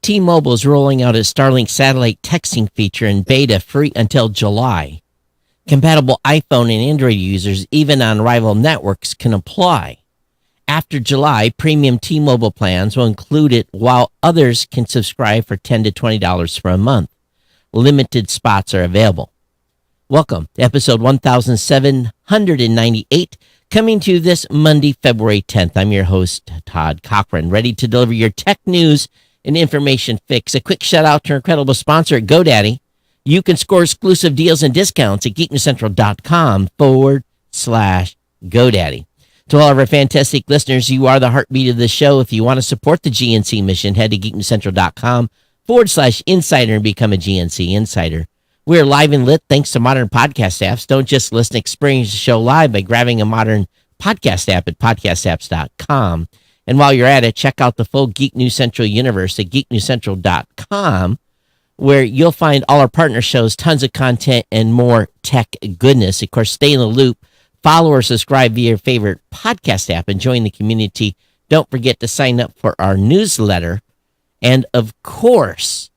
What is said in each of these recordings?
T-Mobile is rolling out its Starlink satellite texting feature in beta free until July. Compatible iPhone and Android users, even on rival networks, can apply. After July, premium T-Mobile plans will include it, while others can subscribe for $10 to $20 for a month. Limited spots are available. Welcome to episode 1798, coming to you this Monday, February 10th. I'm your host, Todd Cochran, ready to deliver your tech news and information fix. A quick shout out to our incredible sponsor at GoDaddy. You can score exclusive deals and discounts at geeknewscentral.com/GoDaddy. To all of our fantastic listeners, you are the heartbeat of the show. If you want to support the GNC mission, head to geeknewscentral.com/insider and become a GNC insider. We're live and lit thanks to modern podcast apps. Don't just listen, experience the show live by grabbing a modern podcast app at podcastapps.com. And while you're at it, check out the full Geek News Central universe at geeknewscentral.com, where you'll find all our partner shows, tons of content, and more tech goodness. Of course, stay in the loop. Follow or subscribe via your favorite podcast app and join the community. Don't forget to sign up for our newsletter. And of course,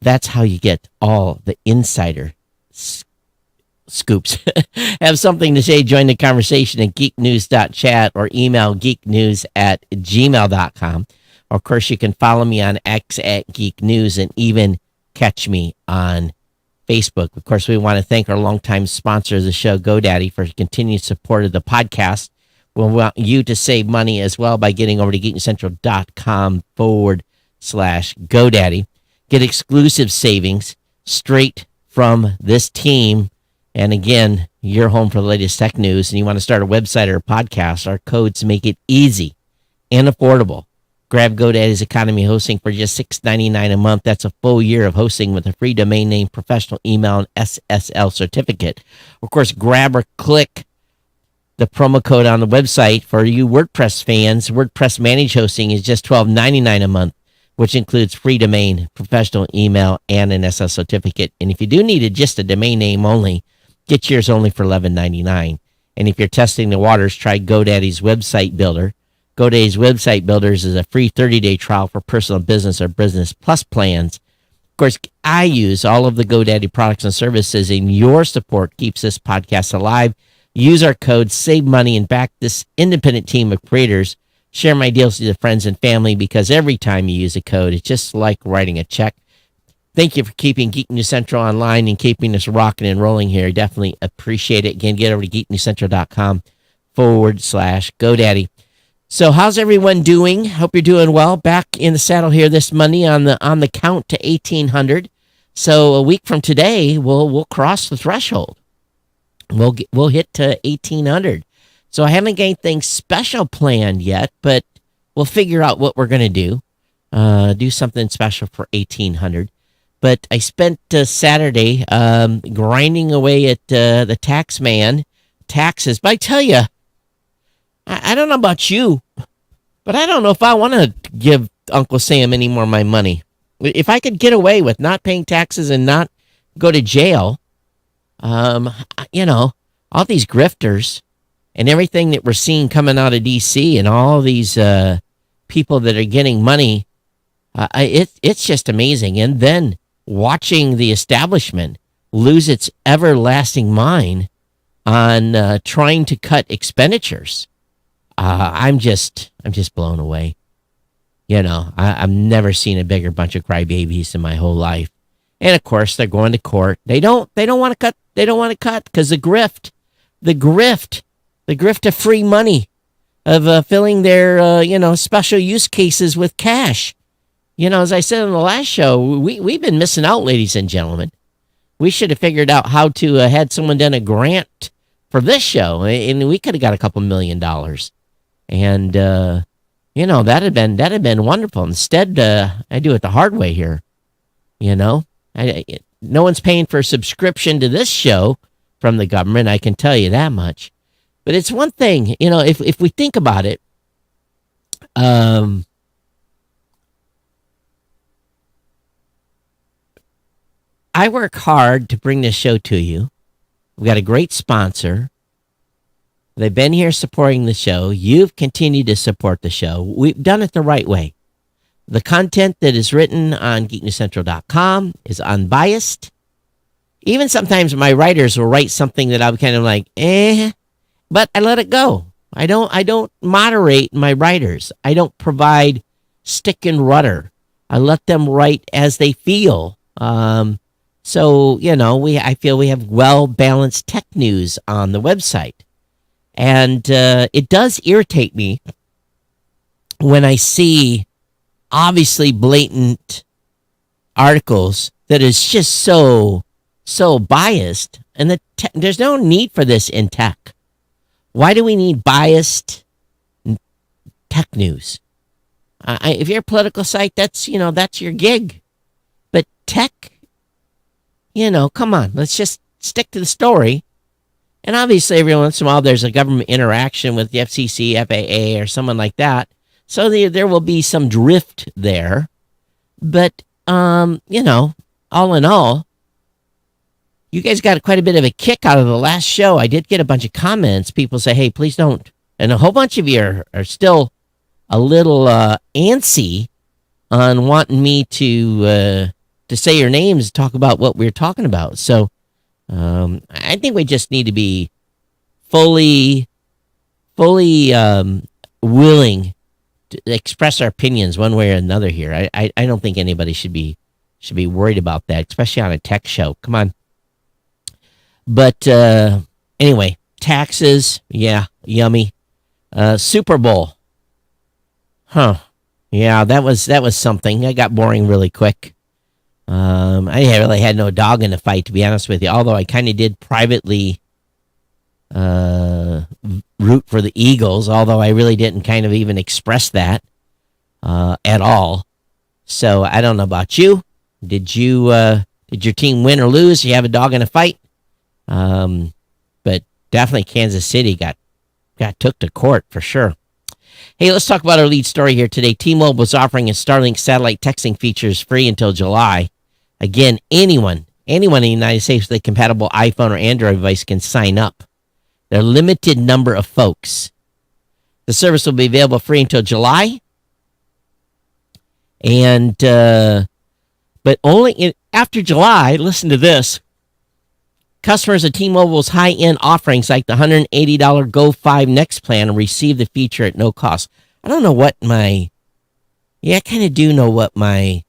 that's how you get all the insider scoops. Have something to say, join the conversation at geeknews.chat or email geeknews@gmail.com. Of course, you can follow me on X at Geek News and even catch me on Facebook. Of course, we want to thank our longtime sponsor of the show, GoDaddy, for continued support of the podcast. We want you to save money as well by getting over to geeknewscentral.com/GoDaddy. Get exclusive savings straight from this team. And again, you're home for the latest tech news and you want to start a website or a podcast. Our codes make it easy and affordable. Grab GoDaddy's economy hosting for just $6.99 a month. That's a full year of hosting with a free domain name, professional email, and SSL certificate. Of course, grab or click the promo code on the website. For you WordPress fans, WordPress managed hosting is just $12.99 a month, which includes free domain, professional email, and an SSL certificate. And if you do need it, just a domain name only, get yours only for $11.99. And if you're testing the waters, try GoDaddy's Website Builder. GoDaddy's Website Builders is a free 30-day trial for personal business or business plus plans. Of course, I use all of the GoDaddy products and services, and your support keeps this podcast alive. Use our code, save money, and back this independent team of creators. Share my deals with your friends and family, because every time you use a code, it's just like writing a check. Thank you for keeping Geek News Central online and keeping us rocking and rolling here. Definitely appreciate it. Again, get over to geeknewscentral.com/GoDaddy. So how's everyone doing? Hope you're doing well. Back in the saddle here this Monday on the count to 1,800. So a week from today, we'll cross the threshold. We'll hit to 1,800. So I haven't got anything special planned yet, but we'll figure out what we're going to do. Do something special for 1,800. But I spent Saturday grinding away at the tax man, taxes. But I tell you, I don't know about you, but I don't know if I want to give Uncle Sam any more of my money. If I could get away with not paying taxes and not go to jail, all these grifters and everything that we're seeing coming out of D.C. and all these people that are getting money, it's just amazing. And then watching the establishment lose its everlasting mind on trying to cut expenditures. I'm just blown away. I've never seen a bigger bunch of crybabies in my whole life. And of course, they're going to court. They don't want to cut. They don't want to cut because the grift of free money, of filling their special use cases with cash. As I said in the last show, we've been missing out, ladies and gentlemen. We should have figured out how to had someone done a grant for this show, and we could have got a couple $1 million. And that'd have been wonderful. Instead, I do it the hard way here. No one's paying for a subscription to this show from the government. I can tell you that much. But it's one thing, if we think about it, I work hard to bring this show to you. We've got a great sponsor. They've been here supporting the show. You've continued to support the show. We've done it the right way. The content that is written on geeknewscentral.com is unbiased. Even sometimes my writers will write something that I'm kind of like, but I let it go. I don't moderate my writers. I don't provide stick and rudder. I let them write as they feel. So I feel we have well balanced tech news on the website, and it does irritate me when I see obviously blatant articles that is just so biased, and there's no need for this in tech. Why do we need biased tech news? If you're a political site, that's your gig. But tech, come on, let's just stick to the story. And obviously, every once in a while, there's a government interaction with the FCC, FAA, or someone like that. So there will be some drift there. But, all in all, you guys got quite a bit of a kick out of the last show. I did get a bunch of comments. People say, hey, please don't. And a whole bunch of you are still a little antsy on wanting me to say your names, talk about what we're talking about. So I think we just need to be fully willing to express our opinions one way or another here. I don't think anybody should be worried about that, especially on a tech show. Come on. But anyway, taxes, yeah, yummy. Super Bowl, huh? Yeah, that was something. That got boring really quick. I really had no dog in the fight, to be honest with you. Although I kind of did privately root for the Eagles, although I really didn't kind of even express that at all. So I don't know about you. Did your team win or lose? You have a dog in a fight? But definitely Kansas City got took to court for sure. Hey, let's talk about our lead story here today. T-Mobile is offering its Starlink satellite texting features free until July. Again, anyone in the United States with a compatible iPhone or Android device can sign up. There are a limited number of folks. The service will be available free until July. And but only after July, listen to this. Customers of T-Mobile's high-end offerings like the $180 Go 5 Next plan will receive the feature at no cost. I don't know what I kind of do know what my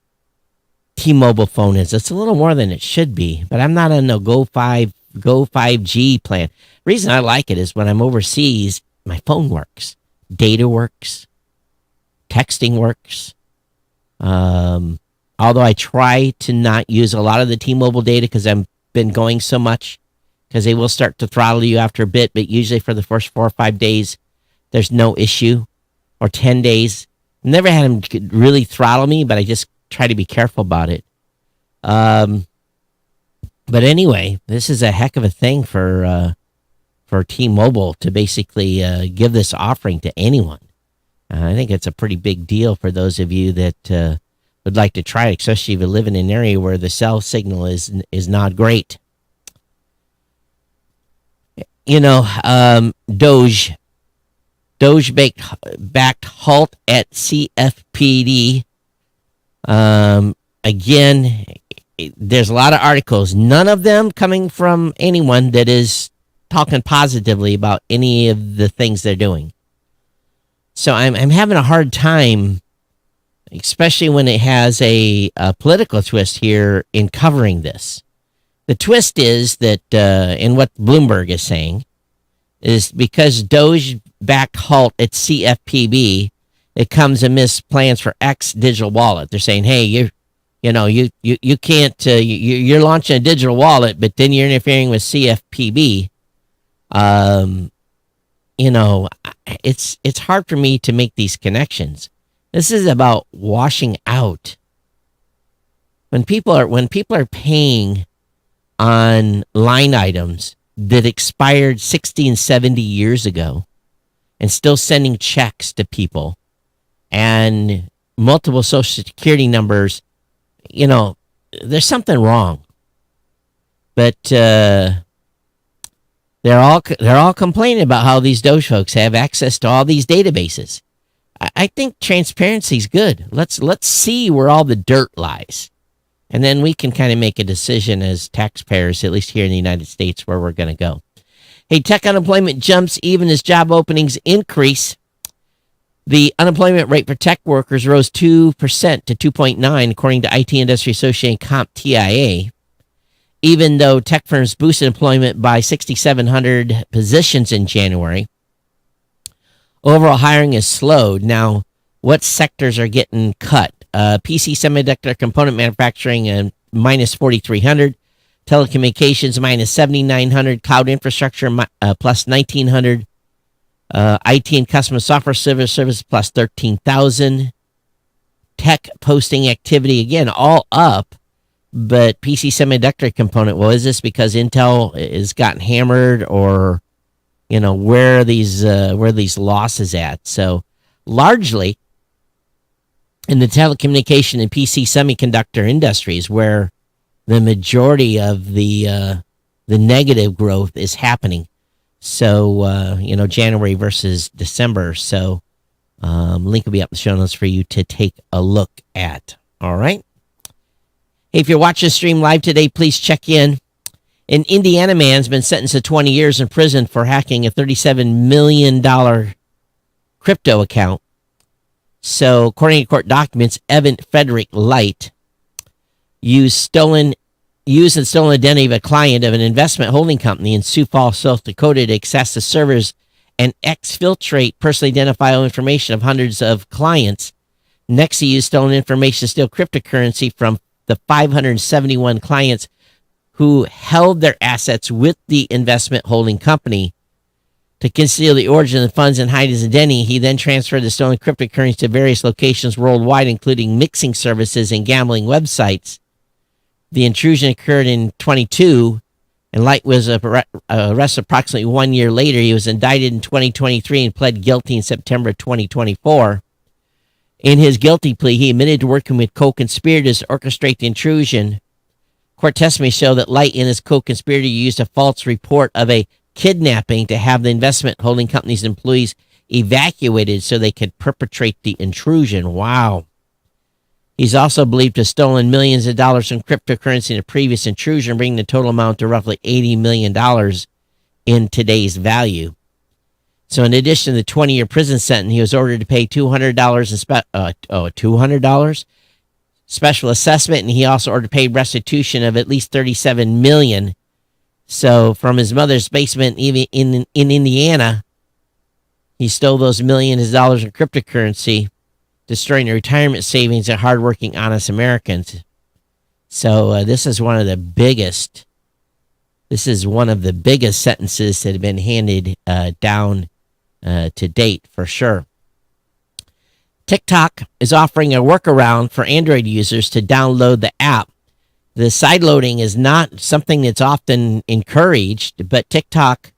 T-Mobile phone is. It's a little more than it should be, but I'm not on the Go 5G plan. The reason I like it is when I'm overseas, my phone works. Data works. Texting works. Although I try to not use a lot of the T-Mobile data because I'm been going so much, because they will start to throttle you after a bit, but usually for the first 4 or 5 days there's no issue, or 10 days. Never had them really throttle me, but I just try to be careful about it. But anyway, this is a heck of a thing for T-Mobile to basically give this offering to anyone. I think it's a pretty big deal for those of you that would like to try it, especially if you live in an area where the cell signal is not great. Doge backed halt at CFPD. Again, there's a lot of articles, none of them coming from anyone that is talking positively about any of the things they're doing. So I'm having a hard time, especially when it has a political twist here in covering this. The twist is that, in what Bloomberg is saying, is because Doge backed halt at CFPB, it comes amidst plans for X digital wallet. They're saying, hey, you can't, you're launching a digital wallet, but then you're interfering with CFPB. It's hard for me to make these connections. This is about washing out. When people are paying on line items that expired 60 and 70 years ago and still sending checks to people and multiple social security numbers, there's something wrong. But they're all complaining about how these Doge folks have access to all these databases. I think transparency is good. Let's see where all the dirt lies. And then we can kind of make a decision as taxpayers, at least here in the United States, where we're going to go. Hey, tech unemployment jumps even as job openings increase. The unemployment rate for tech workers rose 2% to 2.9, according to IT Industry Association CompTIA. Even though tech firms boosted employment by 6,700 positions in January, overall hiring has slowed. Now, what sectors are getting cut? PC semiconductor component manufacturing and minus 4,300, telecommunications minus 7,900, cloud infrastructure plus 1,900, IT and customer software service plus 13,000. Tech posting activity again all up, but PC semiconductor component. Well, is this because Intel has gotten hammered, or where are these losses at? So largely in the telecommunication and PC semiconductor industries, where the majority of the negative growth is happening. So January versus December. So link will be up in the show notes for you to take a look at. All right. Hey, if you're watching the stream live today, please check in. An Indiana man's been sentenced to 20 years in prison for hacking a $37 million crypto account. So, according to court documents, Evan Frederick Light used the stolen identity of a client of an investment holding company in Sioux Falls, South Dakota to access the servers and exfiltrate personally identifiable information of hundreds of clients. Next, he used stolen information to steal cryptocurrency from the 571 clients who held their assets with the investment holding company. To conceal the origin of the funds and hide his identity, he then transferred the stolen cryptocurrency to various locations worldwide, including mixing services and gambling websites. The intrusion occurred in 22, and Light was arrested approximately 1 year later. He was indicted in 2023 and pled guilty in September 2024. In his guilty plea, he admitted to working with co-conspirators to orchestrate the intrusion. Court testimony showed that Light and his co-conspirator used a false report of a kidnapping to have the investment holding company's employees evacuated so they could perpetrate the intrusion. Wow. He's also believed to have stolen millions of dollars from cryptocurrency in a previous intrusion, bringing the total amount to roughly $80 million in today's value. So in addition to the 20-year prison sentence, he was ordered to pay $200 $200 special assessment, and he also ordered to pay restitution of at least $37 million. So from his mother's basement even in Indiana, he stole those millions of dollars in cryptocurrency, destroying the retirement savings of hardworking, honest Americans. So this is one of the biggest sentences that have been handed down to date, for sure. TikTok is offering a workaround for Android users to download the app. The sideloading is not something that's often encouraged, but TikTok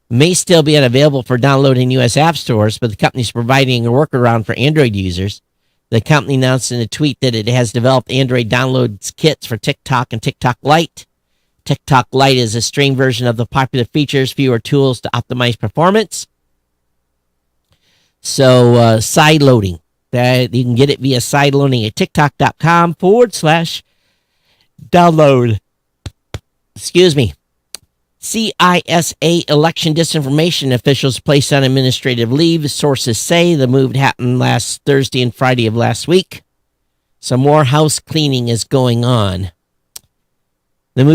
may still be unavailable for download in U.S. app stores, but the company is providing a workaround for Android users. The company announced in a tweet that it has developed Android download kits for TikTok and TikTok Lite. TikTok Lite is a stream version of the popular features, fewer tools to optimize performance. So sideloading, that you can get it via sideloading at tiktok.com/download. Excuse me. CISA election disinformation officials placed on administrative leave. Sources say the move happened last Thursday and Friday of last week. Some more house cleaning is going on. The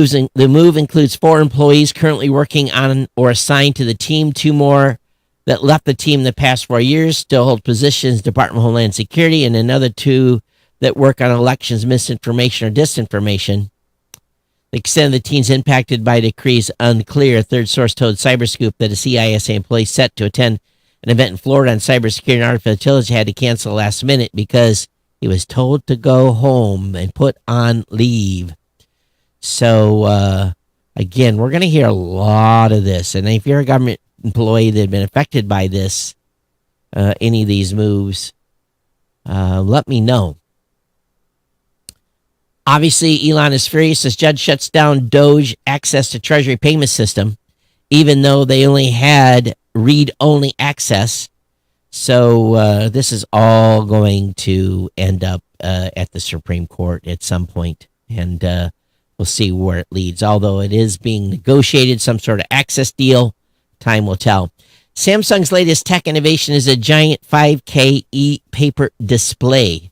move includes 4 employees currently working on or assigned to the team. 2 more that left the team in the past 4 years still hold positions, Department of Homeland Security, and another 2 that work on elections misinformation or disinformation. The extent of the teams impacted by decree is unclear. A third source told Cyberscoop that a CISA employee set to attend an event in Florida on cybersecurity and artificial intelligence had to cancel last minute because he was told to go home and put on leave. So, again, we're going to hear a lot of this. And if you're a government employee that had been affected by this, any of these moves, let me know. Obviously, Elon is furious as judge shuts down Doge access to Treasury payment system, even though they only had read-only access. So this is all going to end up at the Supreme Court at some point, and we'll see where it leads. Although it is being negotiated, some sort of access deal, time will tell. Samsung's latest tech innovation is a giant 5K e-paper display.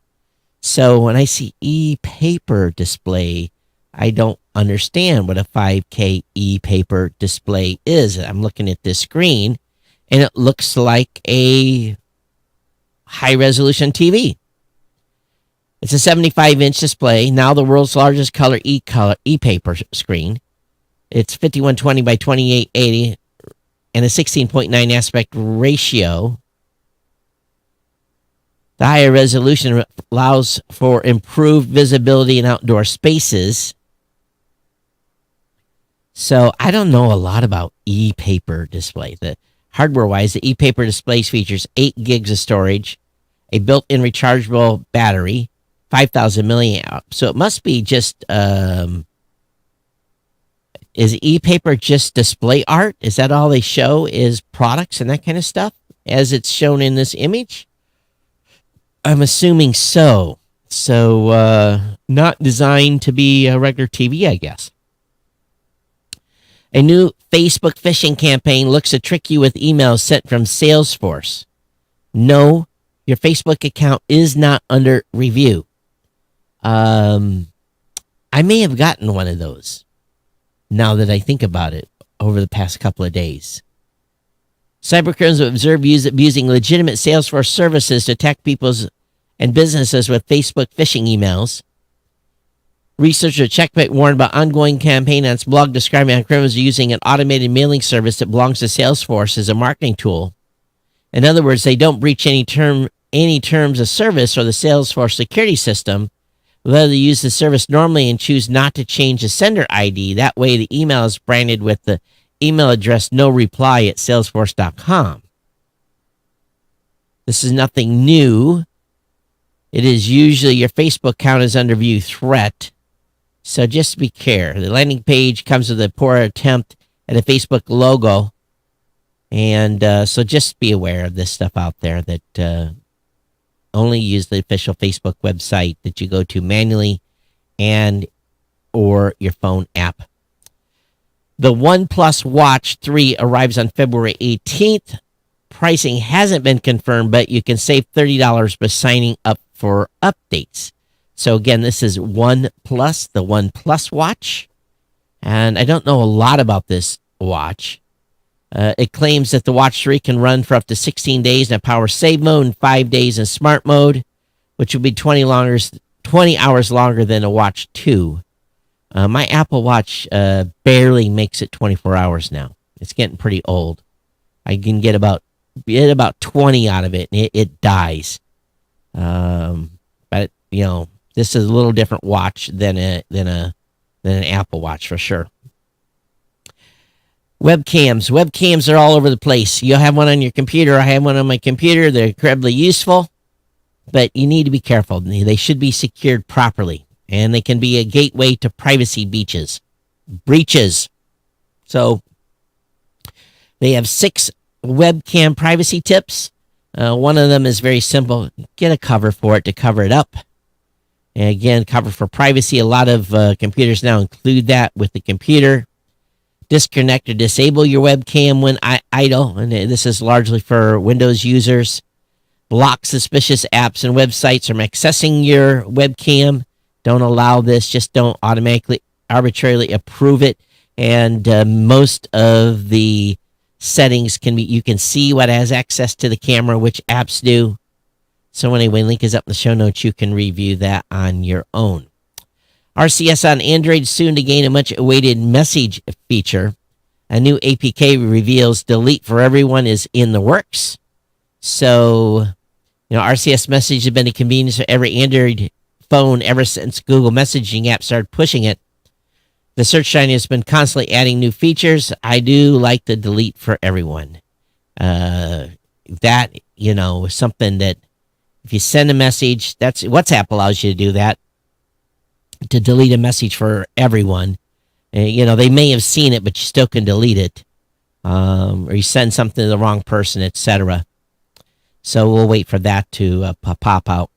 So when I see e-paper display, I don't understand what a 5K e-paper display is. I'm looking at this screen, and it looks like a high-resolution TV. It's a 75-inch display, now the world's largest color e-paper screen. It's 5120 by 2880 and a 16.9 aspect ratio. The higher resolution allows for improved visibility in outdoor spaces. So I don't know a lot about e-paper display. The hardware-wise, the e-paper displays features 8 gigs of storage, a built-in rechargeable battery, 5,000 milliamp. So it must be just, is e-paper just display art? Is that all they show is products and that kind of stuff as it's shown in this image? I'm assuming so. So not designed to be a regular TV, I guess. A new Facebook phishing campaign looks to trick you with emails sent from Salesforce. No, your Facebook account is not under review. I may have gotten one of those now that I think about it over the past couple of days. Cybercriminals have observed abusing legitimate Salesforce services to attack people's and businesses with Facebook phishing emails. Researchers at Checkmate warned about ongoing campaign on its blog describing how criminals are using an automated mailing service that belongs to Salesforce as a marketing tool. In other words, they don't breach any terms of service or the Salesforce security system. Whether they use the service normally and choose not to change the sender ID. That way the email is branded with the email address no reply at salesforce.com. This is nothing new. It is usually your Facebook account is under view threat. So just be careful. The landing page comes with a poor attempt at a Facebook logo. And so just be aware of this stuff out there that only use the official Facebook website that you go to manually and or your phone app. The OnePlus Watch 3 arrives on February 18th. Pricing hasn't been confirmed, but you can save $30 by signing up for updates. So again, this is OnePlus, the OnePlus Watch. And I don't know a lot about this watch. It claims that the Watch 3 can run for up to 16 days in a power save mode and 5 days in smart mode, which would be 20 hours longer than a Watch 2. My Apple Watch barely makes it 24 hours now. It's getting pretty old. I can get about 20 out of it, and it dies. But you know, this is a little different watch than an Apple Watch for sure. Webcams are all over the place. You'll have one on your computer. I have one on my computer. They're incredibly useful, but you need to be careful. They should be secured properly, and they can be a gateway to privacy breaches. So they have 6 webcam privacy tips. One of them is very simple. Get a cover for it to cover it up. And again, cover for privacy. A lot of computers now include that with the computer. Disconnect or disable your webcam when idle. And this is largely for Windows users. Block suspicious apps and websites from accessing your webcam. Don't allow this. Just don't arbitrarily approve it. And most of the settings you can see what has access to the camera, which apps do. So anyway, link is up in the show notes. You can review that on your own. RCS on Android soon to gain a much awaited message feature. A new APK reveals delete for everyone is in the works. So, RCS message has been a convenience for every Android phone ever since Google messaging app started pushing it. The search engine has been constantly adding new features. I do like the delete for everyone. That, is something that if you send a message, that's WhatsApp allows you to do that, to delete a message for everyone. They may have seen it, but you still can delete it. Or you send something to the wrong person, etc. So we'll wait for that to pop out.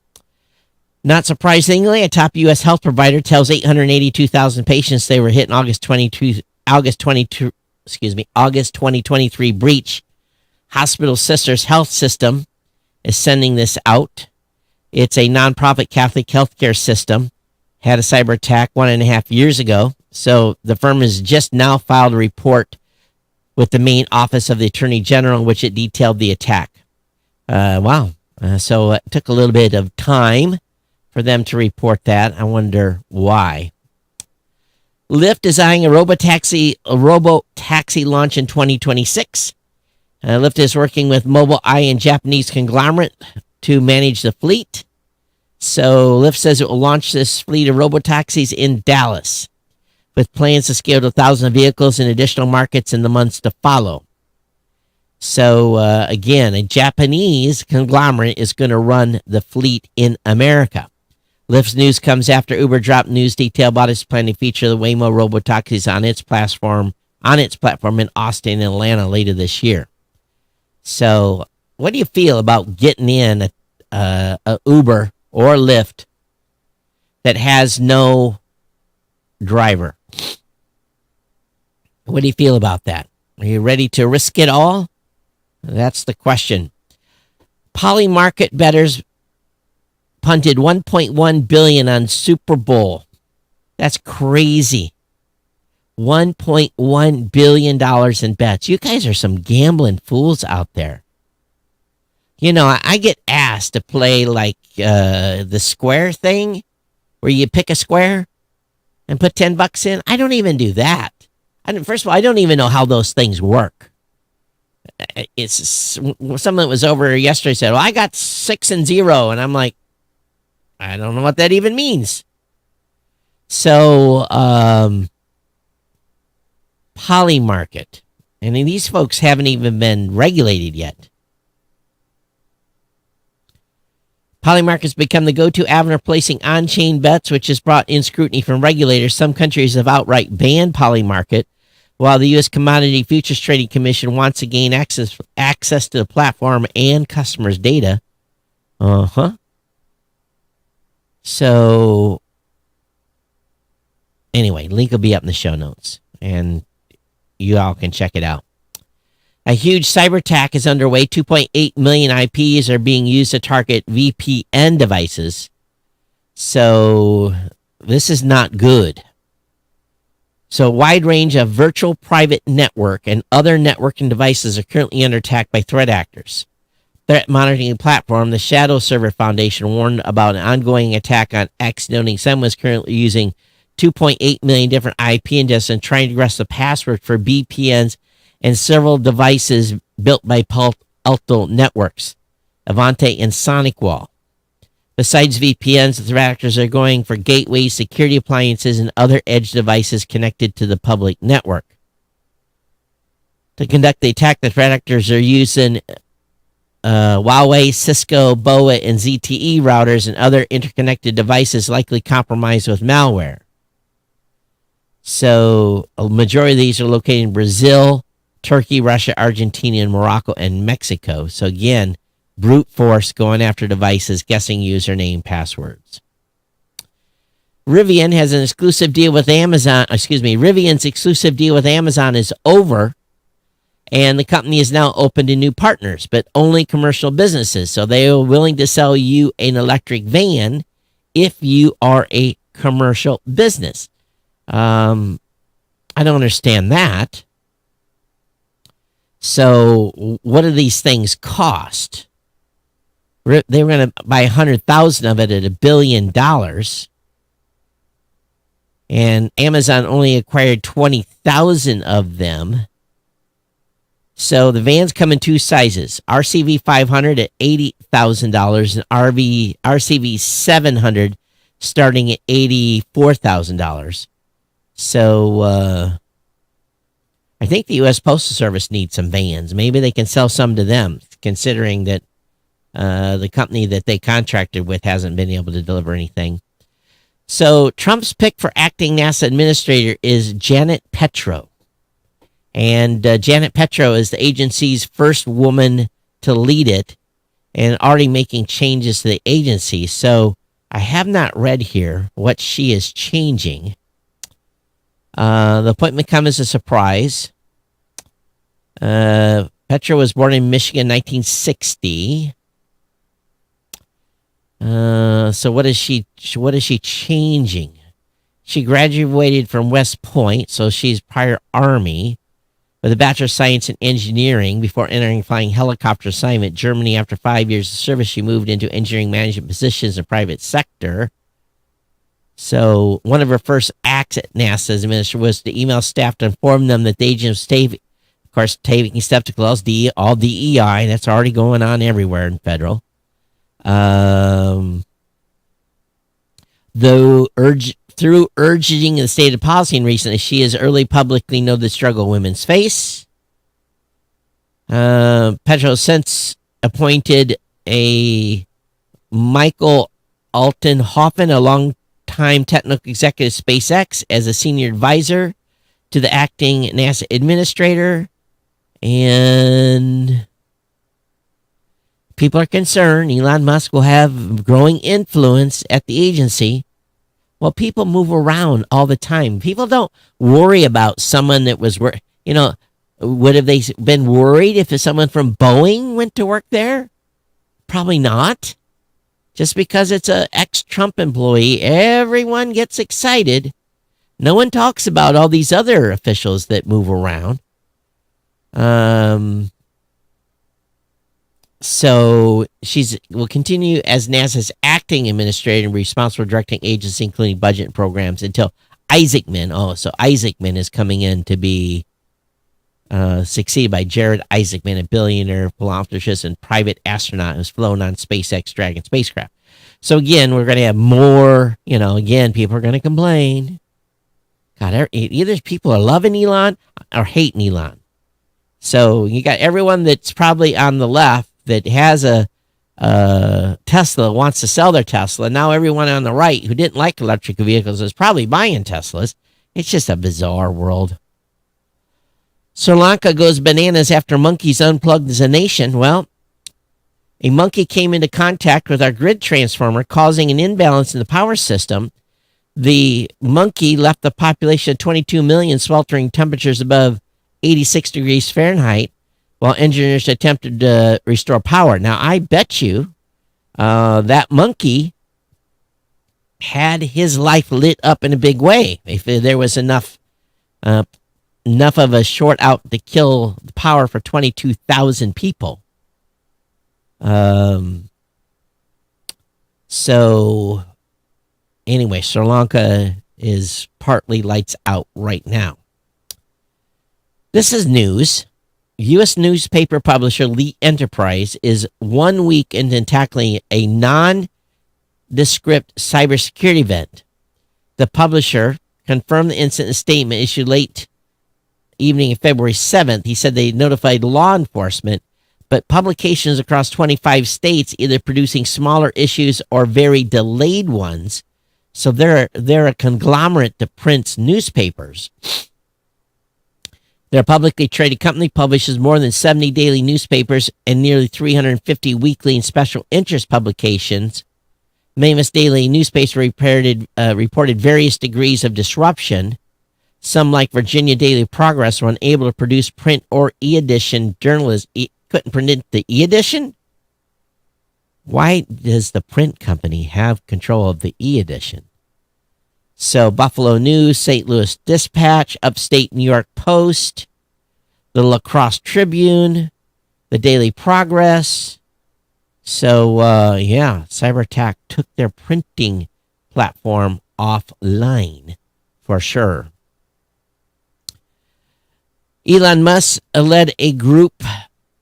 Not surprisingly, a top U.S. health provider tells 882,000 patients they were hit in August 2023 breach. Hospital Sisters Health System is sending this out. It's a nonprofit Catholic healthcare system. Had a cyber attack 1.5 years ago. So the firm has just now filed a report with the main office of the Attorney General in which it detailed the attack. Wow. So it took a little bit of time for them to report that. I wonder why. Lyft is eyeing a robotaxi launch in 2026. Lyft is working with Mobileye and Japanese conglomerate to manage the fleet. So Lyft says it will launch this fleet of robotaxis in Dallas, with plans to scale to 1,000 vehicles in additional markets in the months to follow. So again, a Japanese conglomerate is going to run the fleet in America. Lyft's news comes after Uber dropped news detail about its plan to feature the Waymo robotaxis on its platform in Austin and Atlanta later this year. So, what do you feel about getting in a Uber or Lyft that has no driver? What do you feel about that? Are you ready to risk it all? That's the question. Polymarket bettors punted $1.1 billion on Super Bowl. That's crazy. $1.1 billion in bets. You guys are some gambling fools out there. You know, I get asked to play like the square thing where you pick a square and put $10 in. I don't even do that. First of all, I don't even know how those things work. It's someone that was over yesterday said, well, I got 6 and 0. And I'm like, I don't know what that even means. So, Polymarket. And these folks haven't even been regulated yet. Polymarket has become the go-to avenue for placing on-chain bets, which has brought in scrutiny from regulators. Some countries have outright banned Polymarket, while the U.S. Commodity Futures Trading Commission wants to gain access to the platform and customers' data. So, anyway, link will be up in the show notes, and you all can check it out. A huge cyber attack is underway. 2.8 million IPs are being used to target VPN devices. So, this is not good. So, a wide range of virtual private network and other networking devices are currently under attack by threat actors. Threat monitoring platform, the Shadow Server Foundation, warned about an ongoing attack on X, noting someone is currently using 2.8 million different IP addresses and trying to guess the password for VPNs and several devices built by Palo Alto Networks, Avante, and SonicWall. Besides VPNs, the threat actors are going for gateways, security appliances, and other edge devices connected to the public network. To conduct the attack, the threat actors are using Huawei, Cisco, BOA, and ZTE routers and other interconnected devices likely compromised with malware. So a majority of these are located in Brazil, Turkey, Russia, Argentina, and Morocco, and Mexico. So again, brute force going after devices, guessing username, passwords. Rivian has an exclusive deal with Amazon. Rivian's exclusive deal with Amazon is over. And the company is now open to new partners, but only commercial businesses. So they are willing to sell you an electric van if you are a commercial business. I don't understand that. So what do these things cost? They were going to buy 100,000 of it at $1 billion. And Amazon only acquired 20,000 of them. So the vans come in two sizes: RCV 500 at $80,000 and RCV 700 starting at $84,000. So I think the U.S. Postal Service needs some vans. Maybe they can sell some to them, considering that the company that they contracted with hasn't been able to deliver anything. So Trump's pick for acting NASA administrator is Janet Petro. And Janet Petro is the agency's first woman to lead it. and already making changes to the agency. So I have not read here what she is changing. The appointment comes as a surprise. Petra was born in Michigan in 1960. So what is she changing? She graduated from West Point, so she's prior Army, with a Bachelor of Science in Engineering before entering flying helicopter assignment. Germany, after 5 years of service, she moved into engineering management positions in the private sector. So one of her first acts at NASA as administrator was to email staff to inform them that the agency was taking steps to close all DEI. That's already going on everywhere in federal. Through urging the state of policy in recently, she has early publicly noted the struggle women's face. Petro since appointed a Michael Altenhofen, a longtime technical executive at SpaceX, as a senior advisor to the acting NASA administrator. And people are concerned Elon Musk will have growing influence at the agency. Well, people move around all the time. People don't worry about someone that was, would have they been worried if someone from Boeing went to work there? Probably not. Just because it's an ex-Trump employee, everyone gets excited. No one talks about all these other officials that move around. So will continue as NASA's acting administrator and responsible for directing agency, including budget and programs, until Isaacman. Oh, so Isaacman is coming in to be succeeded by Jared Isaacman, a billionaire philanthropist and private astronaut who's flown on SpaceX Dragon spacecraft. So again, we're going to have more, again, people are going to complain. God, either people are loving Elon or hating Elon. So you got everyone that's probably on the left that has a Tesla, wants to sell their Tesla. Now everyone on the right who didn't like electric vehicles is probably buying Teslas. It's just a bizarre world. Sri Lanka goes bananas after monkeys unplugged as a nation. Well, a monkey came into contact with our grid transformer, causing an imbalance in the power system. The monkey left the population of 22 million sweltering temperatures above 86 degrees Fahrenheit while engineers attempted to restore power. Now, I bet you that monkey had his life lit up in a big way. If there was enough of a short out to kill the power for 22,000 people. So anyway, Sri Lanka is partly lights out right now. This is news. U.S. newspaper publisher Lee Enterprise is 1 week into tackling a nondescript cybersecurity event. The publisher confirmed the incident in a statement issued late evening of February 7th. He said they notified law enforcement, but publications across 25 states either producing smaller issues or very delayed ones. So they're a conglomerate that prints newspapers. Their publicly traded company publishes more than 70 daily newspapers and nearly 350 weekly and special interest publications. Mammoth daily newspapers reported various degrees of disruption. Some, like Virginia Daily Progress, were unable to produce print or e-edition journalism. Couldn't print the e-edition? Why does the print company have control of the e-edition? So Buffalo News, St. Louis Dispatch, Upstate New York Post, the La Crosse Tribune, the Daily Progress. So, cyber attack took their printing platform offline for sure. Elon Musk led a group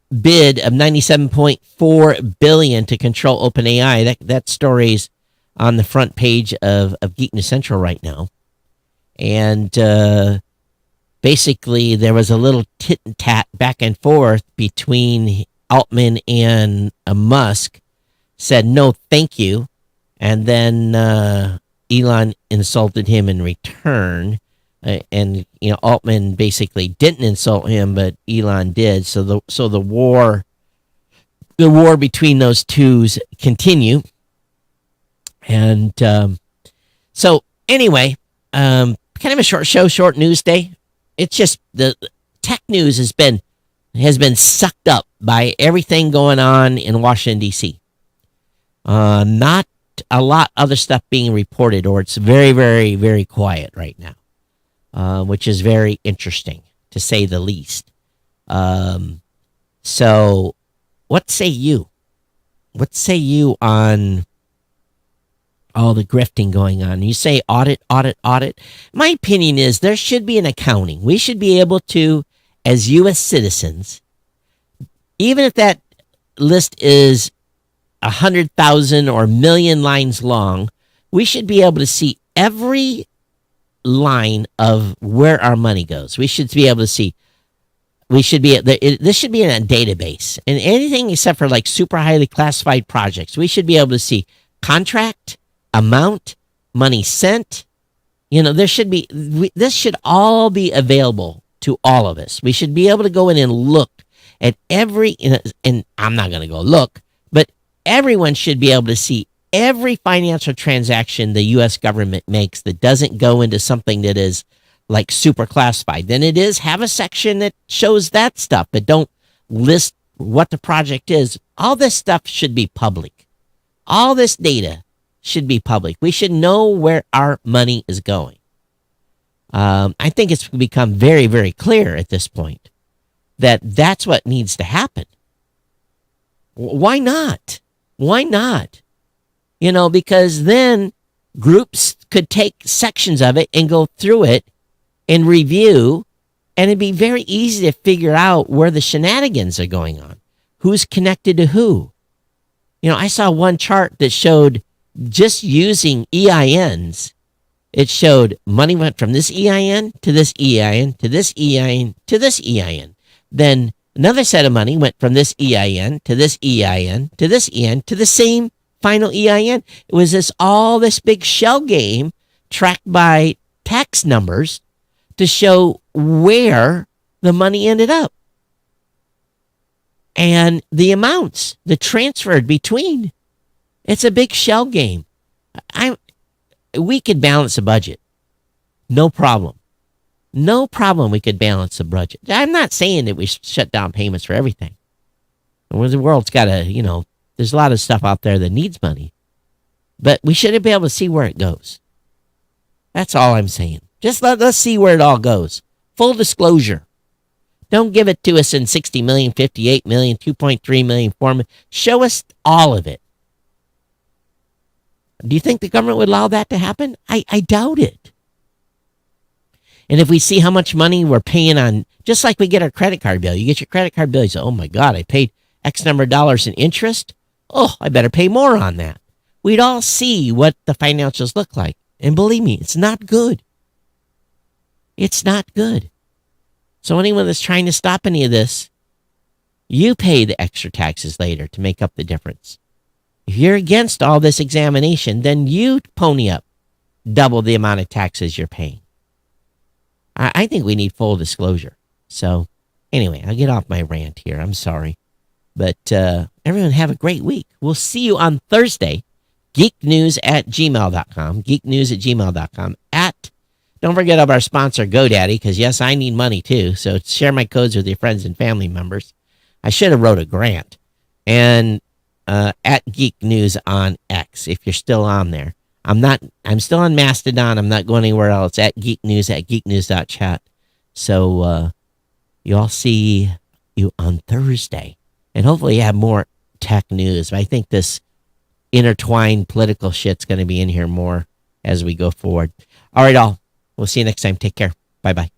bid of $97.4 billion to control OpenAI. That story's on the front page of Geek News Central right now. And basically, there was a little tit-and-tat back and forth between Altman and Musk. Said, no, thank you. And then Elon insulted him in return. And Altman basically didn't insult him, but Elon did. So the war the war between those twos continue. And so anyway, kind of a short show, short news day. It's just the tech news has been sucked up by everything going on in Washington D.C. Not a lot other stuff being reported, or it's very, very, very quiet right now, which is very interesting to say the least. So, what say you? What say you on all the grifting going on? You say audit, audit, audit. My opinion is there should be an accounting. We should be able to, as U.S. citizens, even if that list is 100,000 or million lines long, we should be able to see every line of where our money goes. We should be able to see. This should be in a database, and anything except for like super highly classified projects, we should be able to see contract, amount, money sent. This should all be available to all of us. We should be able to go in and look at every, and I'm not going to go look, but everyone should be able to see every financial transaction the U.S. government makes that doesn't go into something that is like super classified. Then it is have a section that shows that stuff, but don't list what the project is. All this stuff should be public. All this data should be public. We should know where our money is going. I think it's become very, very clear at this point that that's what needs to happen. Why not? Why not? Because then groups could take sections of it and go through it and review, and it'd be very easy to figure out where the shenanigans are going on, who's connected to who. I saw one chart that showed just using EINs, it showed money went from this EIN to this EIN to this EIN to this EIN. Then another set of money went from this EIN to this EIN to this EIN to the same final EIN. It was all this big shell game tracked by tax numbers to show where the money ended up and the amounts that transferred between. It's a big shell game. We could balance a budget. No problem. No problem we could balance a budget. I'm not saying that we shut down payments for everything. The world's got to, there's a lot of stuff out there that needs money. But we should be able to see where it goes. That's all I'm saying. Just let's see where it all goes. Full disclosure. Don't give it to us in 60 million, 58 million, 2.3 million, 4 million. Show us all of it. Do you think the government would allow that to happen? I doubt it. And if we see how much money we're paying on, just like we get our credit card bill, you get your credit card bill, you say, oh my God, I paid X number of dollars in interest. Oh, I better pay more on that. We'd all see what the financials look like. And believe me, it's not good. It's not good. So anyone that's trying to stop any of this, you pay the extra taxes later to make up the difference. If you're against all this examination, then you pony up double the amount of taxes you're paying. I think we need full disclosure. So anyway, I'll get off my rant here. I'm sorry. But everyone have a great week. We'll see you on Thursday. geeknews@gmail.com. geeknews@gmail.com. Don't forget of our sponsor, GoDaddy, because yes, I need money too. So share my codes with your friends and family members. I should have wrote a grant. And at Geek News on X, if you're still on there. I'm still on Mastodon. I'm not going anywhere else. At Geek News, at geeknews.chat. So you all see you on Thursday. And hopefully you have more tech news. But I think this intertwined political shit's going to be in here more as we go forward. All right, all. We'll see you next time. Take care. Bye-bye.